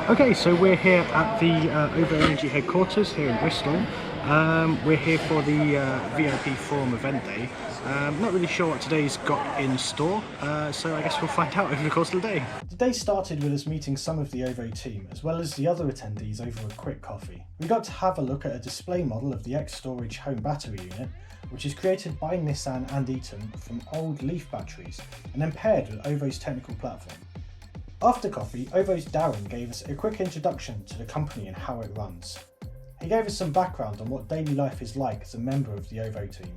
Okay, so we're here at the OVO Energy headquarters here in Bristol. We're here for the VIP Forum event day. Not really sure what today's got in store, so I guess we'll find out over the course of the day. The day started with us meeting some of the OVO team, as well as the other attendees over a quick coffee. We got to have a look at a display model of the X-Storage home battery unit, which is created by Nissan and Eaton from old Leaf batteries, and then paired with OVO's technical platform. After coffee, OVO's Darren gave us a quick introduction to the company and how it runs. He gave us some background on what daily life is like as a member of the OVO team,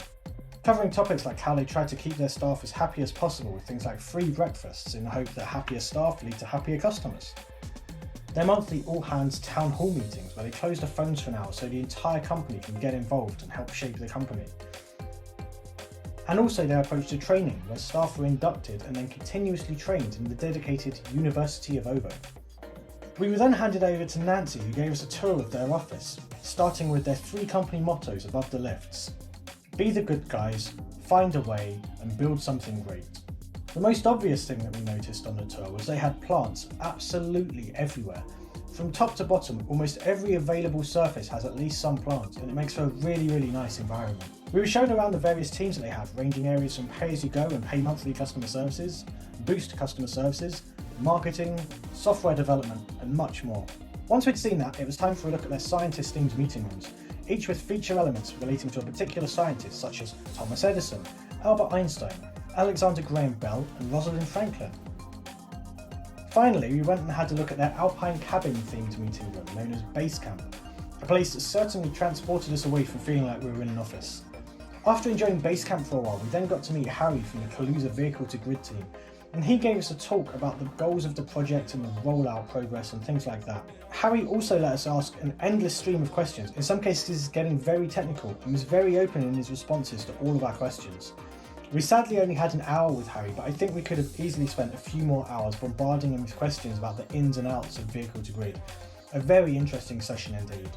covering topics like how they try to keep their staff as happy as possible with things like free breakfasts in the hope that happier staff lead to happier customers. Their monthly all-hands town hall meetings where they close the phones for an hour so the entire company can get involved and help shape the company. And also their approach to training, where staff were inducted and then continuously trained in the dedicated University of OVO. We were then handed over to Nancy, who gave us a tour of their office, starting with their 3 company mottos above the lifts: be the good guys, find a way, and build something great. The most obvious thing that we noticed on the tour was they had plants absolutely everywhere. From top to bottom, almost every available surface has at least some plants, and it makes for a really nice environment. We were shown around the various teams that they have, ranging areas from pay-as-you-go and pay monthly customer services, boost customer services, marketing, software development, and much more. Once we'd seen that, it was time for a look at their scientist-themed meeting rooms, each with feature elements relating to a particular scientist such as Thomas Edison, Albert Einstein, Alexander Graham Bell, and Rosalind Franklin. Finally, we went and had a look at their Alpine cabin-themed meeting room known as Base Camp, a place that certainly transported us away from feeling like we were in an office. After enjoying Base Camp for a while, we then got to meet Harry from the Kaluza Vehicle to Grid team, and he gave us a talk about the goals of the project and the rollout progress and things like that. Harry also let us ask an endless stream of questions, in some cases getting very technical, and was very open in his responses to all of our questions. We sadly only had an hour with Harry, but I think we could have easily spent a few more hours bombarding him with questions about the ins and outs of Vehicle to Grid. A very interesting session indeed.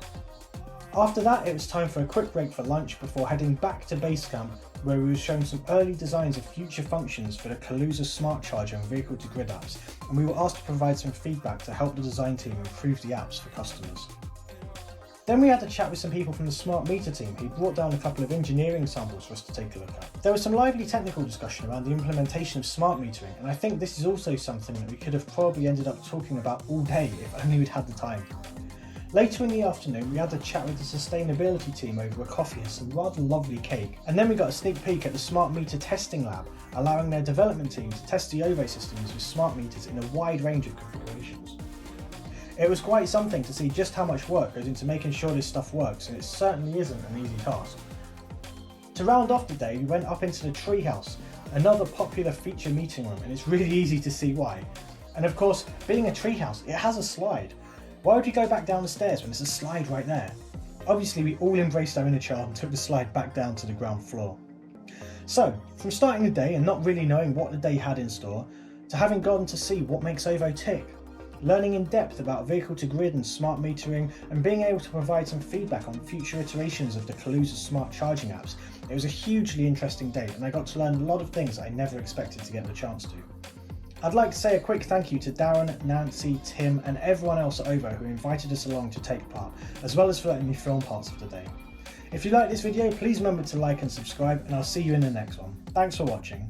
After that, it was time for a quick break for lunch before heading back to Base Camp, where we were shown some early designs of future functions for the Kaluza Smart Charger and Vehicle to Grid apps, and we were asked to provide some feedback to help the design team improve the apps for customers. Then we had a chat with some people from the Smart Meter team who brought down a couple of engineering samples for us to take a look at. There was some lively technical discussion around the implementation of smart metering, and I think this is also something that we could have probably ended up talking about all day if only we'd had the time. Later in the afternoon, we had a chat with the sustainability team over a coffee and some rather lovely cake, and then we got a sneak peek at the smart meter testing lab, allowing their development team to test the OVO systems with smart meters in a wide range of configurations. It was quite something to see just how much work goes into making sure this stuff works, and it certainly isn't an easy task. To round off the day, we went up into the Treehouse, another popular feature meeting room, and it's really easy to see why. And of course, being a treehouse, it has a slide. Why would you go back down the stairs when there's a slide right there? Obviously, we all embraced our inner child and took the slide back down to the ground floor. So, from starting the day and not really knowing what the day had in store, to having gone to see what makes OVO tick, learning in depth about Vehicle to Grid and smart metering, and being able to provide some feedback on future iterations of the Kaluza smart charging apps, it was a hugely interesting day, and I got to learn a lot of things I never expected to get the chance to. I'd like to say a quick thank you to Darren, Nancy, Tim, and everyone else at OVO who invited us along to take part, as well as for letting me film parts of the day. If you like this video, please remember to like and subscribe, and I'll see you in the next one. Thanks for watching.